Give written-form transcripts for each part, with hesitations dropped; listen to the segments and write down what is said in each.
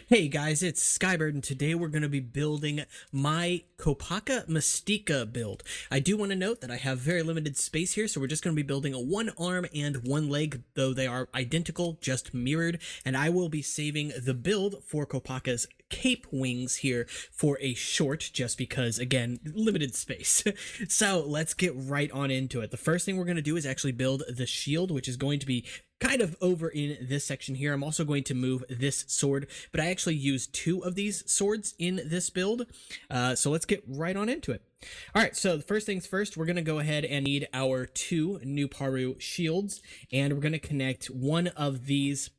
Hey guys, it's Skybird, and today we're going to be building my Kopaka Mistika build. I do want to note that I have very limited space here, so we're just going to be building a one arm and one leg, though they are identical, just mirrored, and I will be saving the build for Kopaka's cape wings here for a short, just because, again, limited space. So let's get right on into it. The first thing we're going to do is actually build the shield, which is going to be kind of over in this section here. I'm also going to move this sword, but I actually use two of these swords in this build. So let's get right on into it. All right, so the first things first, we're going to go ahead and need our two new Paru shields, and we're going to connect one of these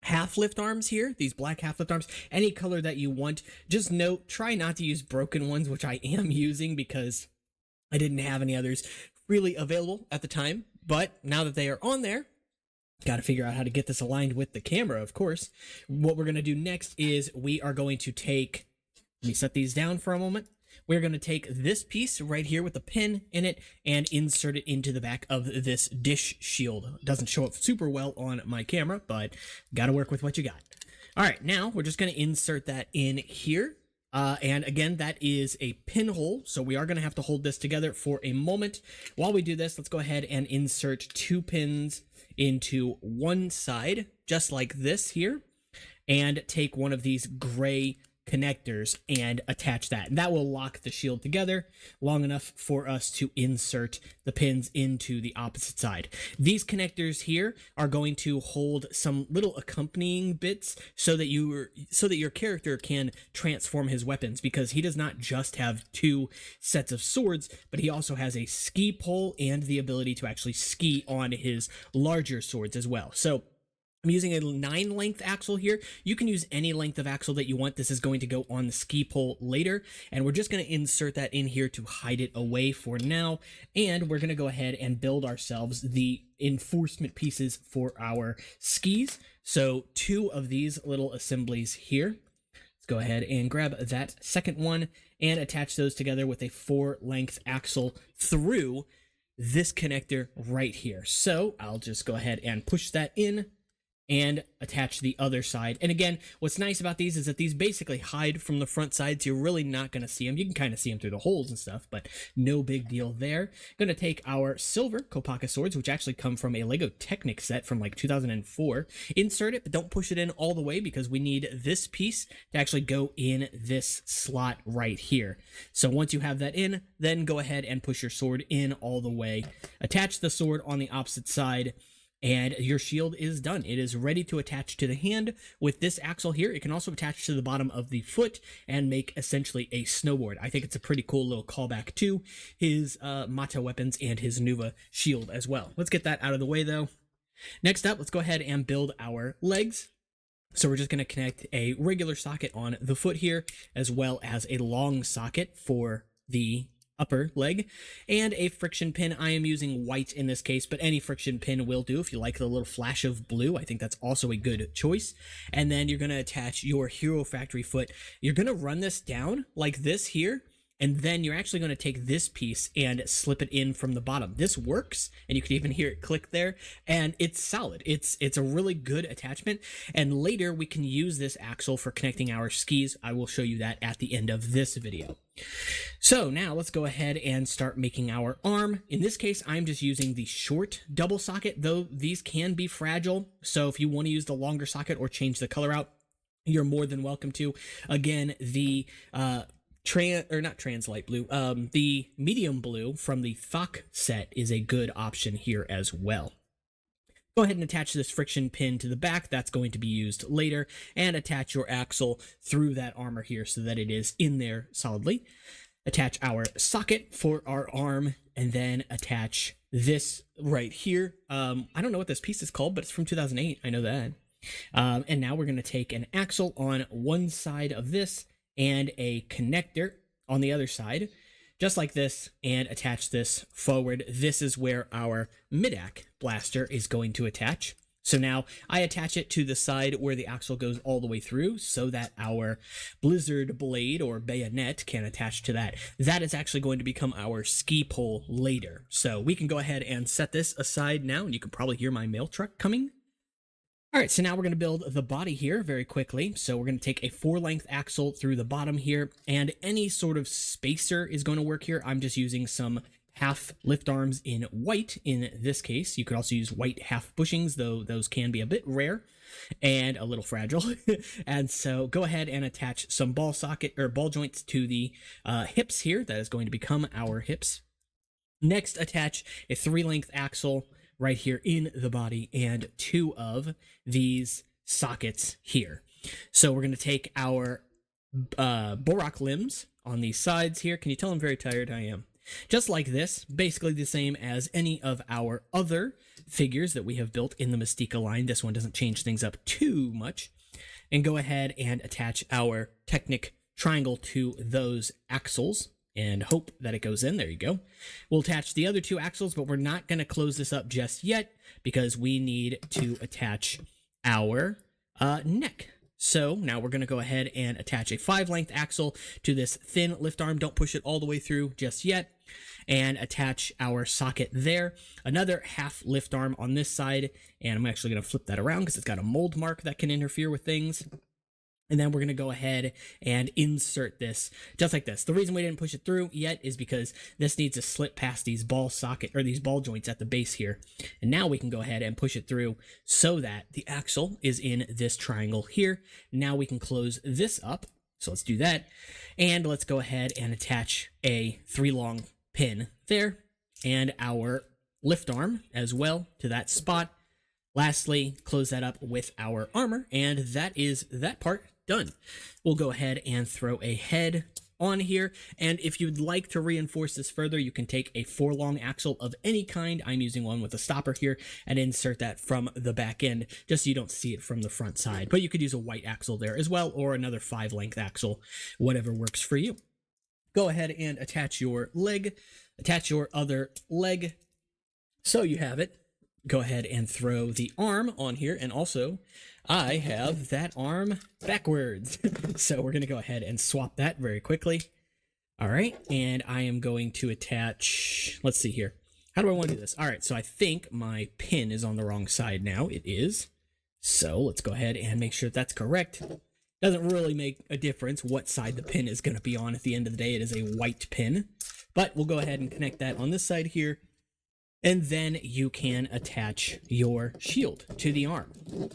half lift arms here, these black half lift arms, any color that you want. Just note, try not to use broken ones, which I am using because I didn't have any others really available at the time, but now that they are on there, got to figure out how to get this aligned with the camera, of course. What we're going to do next is we are going to take, let me set these down for a moment. We're going to take this piece right here with the pin in it and insert it into the back of this dish shield. It doesn't show up super well on my camera, but got to work with what you got. All right, now we're just going to insert that in here. And again, that is a pinhole, so we are going to have to hold this together for a moment. While we do this, let's go ahead and insert two pins into one side, just like this here, and take one of these gray connectors and attach that. And that will lock the shield together long enough for us to insert the pins into the opposite side. These connectors here are going to hold some little accompanying bits so that your character can transform his weapons, because he does not just have two sets of swords, but he also has a ski pole and the ability to actually ski on his larger swords as well. So I'm using a 9 length axle here. You can use any length of axle that you want. This is going to go on the ski pole later, and we're just going to insert that in here to hide it away for now. And we're going to go ahead and build ourselves the enforcement pieces for our skis. So two of these little assemblies here. Let's go ahead and grab that second one and attach those together with a 4 length axle through this connector right here. So I'll just go ahead and push that in and attach the other side. And again, what's nice about these is that these basically hide from the front sides. You're really not going to see them. You can kind of see them through the holes and stuff, but no big deal there. Going to take our silver Kopaka swords, which actually come from a Lego Technic set from like 2004. Insert it, but don't push it in all the way, because we need this piece to actually go in this slot right here. So once you have that in, then go ahead and push your sword in all the way. Attach the sword on the opposite side, and your shield is done. It is ready to attach to the hand with this axle here. It can also attach to the bottom of the foot and make essentially a snowboard. I think it's a pretty cool little callback to his Mata weapons and his Nuva shield as well. Let's get that out of the way though. Next up, let's go ahead and build our legs. So we're just going to connect a regular socket on the foot here, as well as a long socket for the upper leg, and a friction pin. I am using white in this case, but any friction pin will do. If you like the little flash of blue, I think that's also a good choice. And then you're going to attach your Hero Factory foot. You're going to run this down like this here, and then you're actually going to take this piece and slip it in from the bottom. This works, and you can even hear it click there, and it's solid. It's a really good attachment, and later we can use this axle for connecting our skis. I will show you that at the end of this video. So now let's go ahead and start making our arm. In this case, I'm just using the short double socket, though these can be fragile. So if you want to use the longer socket or change the color out, you're more than welcome to. Again, the the medium blue from the Thok set is a good option here as well. Go ahead and attach this friction pin to the back. That's going to be used later, and attach your axle through that armor here so that it is in there solidly. Attach our socket for our arm, and then attach this right here. I don't know what this piece is called, but it's from 2008. I know that. And now we're going to take an axle on one side of this and a connector on the other side, just like this, and attach this forward. This is where our Midak blaster is going to attach. So now I attach it to the side where the axle goes all the way through so that our Blizzard blade or bayonet can attach to that. That is actually going to become our ski pole later. So we can go ahead and set this aside now, and you can probably hear my mail truck coming. All right, so now we're going to build the body here very quickly. So we're going to take a 4-length axle through the bottom here, and any sort of spacer is going to work here. I'm just using some half lift arms in white in this case. You could also use white half bushings, though those can be a bit rare and a little fragile. And so go ahead and attach some ball socket or ball joints to the hips here. That is going to become our hips. Next, attach a 3-length axle right here in the body and 2 of these sockets here. So we're going to take our Borak limbs on these sides here. Can you tell I'm very tired? I am. Just like this, basically the same as any of our other figures that we have built in the Mistika line. This one doesn't change things up too much. And go ahead and attach our Technic triangle to those axles and hope that it goes in. There you go. We'll attach the other 2 axles, but we're not going to close this up just yet because we need to attach our neck. So now we're going to go ahead and attach a 5-length axle to this thin lift arm. Don't push it all the way through just yet. And attach our socket there. Another half lift arm on this side. And I'm actually going to flip that around because it's got a mold mark that can interfere with things. And then we're going to go ahead and insert this just like this. The reason we didn't push it through yet is because this needs to slip past these ball socket or these ball joints at the base here. And now we can go ahead and push it through so that the axle is in this triangle here. Now we can close this up. So let's do that. And let's go ahead and attach a 3-long pin there and our lift arm as well to that spot. Lastly, close that up with our armor, and that is that part done. We'll go ahead and throw a head on here, and if you'd like to reinforce this further, you can take a 4-long axle of any kind. I'm using one with a stopper here, and insert that from the back end just so you don't see it from the front side. But you could use a white axle there as well, or another 5-length axle, whatever works for you. Go ahead and attach your leg, attach your other leg, so you have it. Go ahead and throw the arm on here, and also I have that arm backwards. So we're going to go ahead and swap that very quickly. All right, and I am going to attach, let's see here. How do I want to do this? All right, so I think my pin is on the wrong side now. It is. So let's go ahead and make sure that's correct. Doesn't really make a difference what side the pin is going to be on. At the end of the day, it is a white pin. But we'll go ahead and connect that on this side here. And then you can attach your shield to the arm.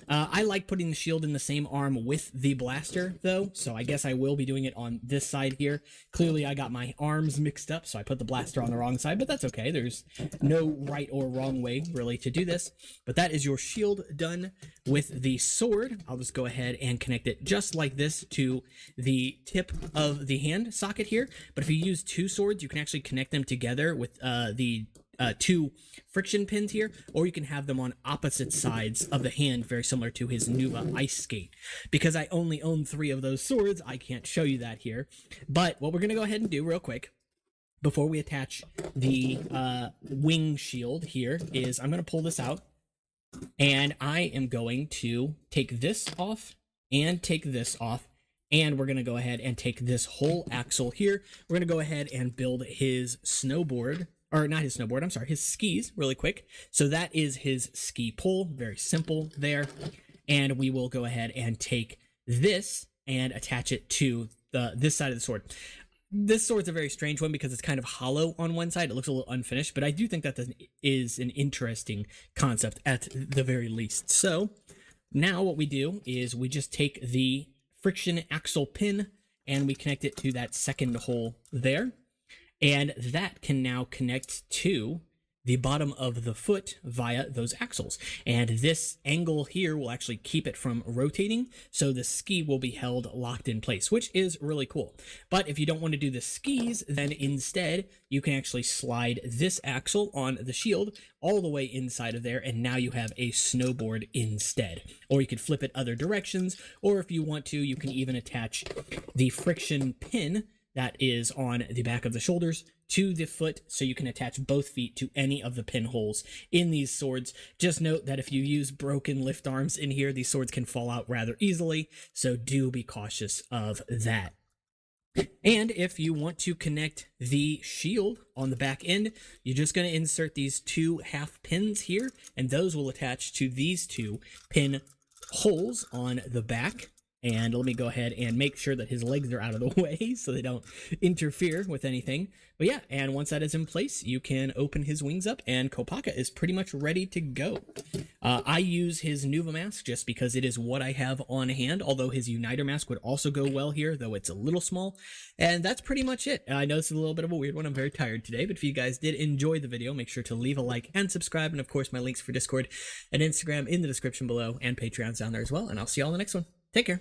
I like putting the shield in the same arm with the blaster, though, so I guess I will be doing it on this side here. Clearly, I got my arms mixed up, so I put the blaster on the wrong side, but that's okay. There's no right or wrong way, really, to do this. But that is your shield done. With the sword, I'll just go ahead and connect it just like this to the tip of the hand socket here. But if you use 2 swords, you can actually connect them together with the 2 friction pins here, or you can have them on opposite sides of the hand, very similar to his Nuva ice skate. Because I only own 3 of those swords, I can't show you that here. But what we're going to go ahead and do real quick, before we attach the wing shield here, is I'm going to pull this out, and I am going to take this off and take this off. And we're going to go ahead and take this whole axle here. We're going to go ahead and build his snowboard, or not his snowboard, I'm sorry, his skis really quick. So that is his ski pole, very simple there. And we will go ahead and take this and attach it to this side of the sword. This sword's a very strange one because it's kind of hollow on one side. It looks a little unfinished, but I do think that is an interesting concept at the very least. So now what we do is we just take the friction axle pin and we connect it to that second hole there. And that can now connect to the bottom of the foot via those axles. And this angle here will actually keep it from rotating, so the ski will be held locked in place, which is really cool. But if you don't want to do the skis, then instead you can actually slide this axle on the shield all the way inside of there, and now you have a snowboard instead. Or you could flip it other directions, or if you want to, you can even attach the friction pin that is on the back of the shoulders to the foot, so you can attach both feet to any of the pinholes in these swords. Just note that if you use broken lift arms in here, these swords can fall out rather easily, so do be cautious of that. And if you want to connect the shield on the back end, you're just going to insert these 2 half pins here, and those will attach to these 2 pin holes on the back. And let me go ahead and make sure that his legs are out of the way so they don't interfere with anything. But yeah, and once that is in place, you can open his wings up and Kopaka is pretty much ready to go. I use his Nuva mask just because it is what I have on hand, although his Uniter mask would also go well here, though it's a little small. And that's pretty much it. I know this is a little bit of a weird one. I'm very tired today, but if you guys did enjoy the video, make sure to leave a like and subscribe. And of course, my links for Discord and Instagram in the description below and Patreon's down there as well. And I'll see you all in the next one. Take care.